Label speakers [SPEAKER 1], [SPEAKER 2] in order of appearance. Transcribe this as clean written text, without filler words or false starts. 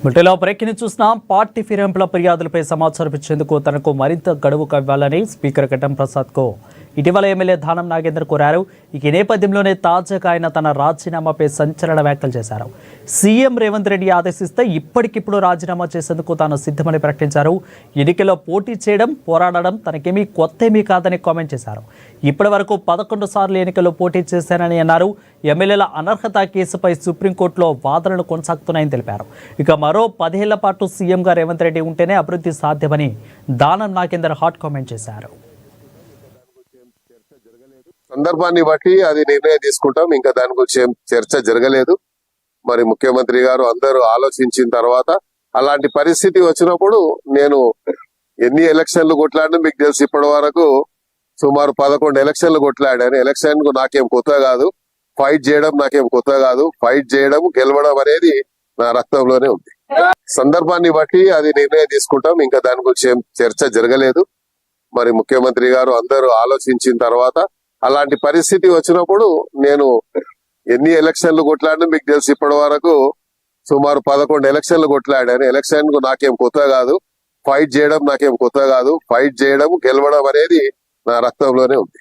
[SPEAKER 1] బుట్టెలో బ్రేక్ని చూస్తున్నాం. పార్టీ ఫిరాయింపుల ఫిర్యాదులపై సమాచారం ఇచ్చేందుకు తనకు మరింత గడువు ఇవ్వాలని స్పీకర్ ఘటం ప్రసాద్కు ఇటీవల ఎమ్మెల్యే దానం నాగేందర్ కోరారు. ఈ నేపథ్యంలోనే తాజాగా ఆయన తన రాజీనామాపై సంచలన వ్యాఖ్యలు చేశారు. సీఎం రేవంత్ రెడ్డి ఆదేశిస్తే ఇప్పటికిప్పుడు రాజీనామా చేసేందుకు తాను సిద్ధమని ప్రకటించారు. ఎన్నికల్లో పోటీ చేయడం, పోరాడడం తనకేమీ కొత్తేమీ కాదని కామెంట్ చేశారు. ఇప్పటి వరకు 11 సార్లు ఎన్నికల్లో పోటీ చేశానని అన్నారు. ఎమ్మెల్యేల అనర్హత కేసుపై సుప్రీంకోర్టులో వాదనలు కొనసాగుతున్నాయని తెలిపారు. ఇక మరో 10 ఏళ్ల పాటు సీఎంగా రేవంత్ రెడ్డి ఉంటేనే అభివృద్ధి సాధ్యమని దానం నాగేందర్ హాట్ కామెంట్ చేశారు.
[SPEAKER 2] సందర్భాన్ని బట్టి అది నిర్ణయం తీసుకుంటాం. ఇంకా దాని గురించి ఏం చర్చ జరగలేదు. మరి ముఖ్యమంత్రి గారు అందరూ ఆలోచించిన తర్వాత అలాంటి పరిస్థితి వచ్చినప్పుడు నేను ఎన్ని ఎలక్షన్లు కొట్లాడినా మీకు తెలుసు, ఇప్పటి వరకు సుమారు 11 ఎలక్షన్లు కొట్లాడాను. ఎలక్షన్ నాకేం కొత్త కాదు, ఫైట్ చేయడం నాకేం కొత్త కాదు. ఫైట్ చేయడం, గెలవడం అనేది నా రక్తంలోనే ఉంది. సందర్భాన్ని బట్టి అది నిర్ణయం తీసుకుంటాం. ఇంకా దాని గురించి ఏం చర్చ జరగలేదు. మరి ముఖ్యమంత్రి గారు అందరూ ఆలోచించిన తర్వాత అలాంటి పరిస్థితి వచ్చినప్పుడు నేను ఎన్ని ఎలక్షన్లు కొట్లాడినా మీకు తెలుసు, ఇప్పటి వరకు సుమారు 11 ఎలక్షన్లు కొట్లాడాను. ఎలక్షన్ నాకేం కొత్త కాదు, ఫైట్ చేయడం నాకేం కొత్త కాదు. ఫైట్ చేయడం, గెలవడం అనేది నా రక్తంలోనే ఉంది.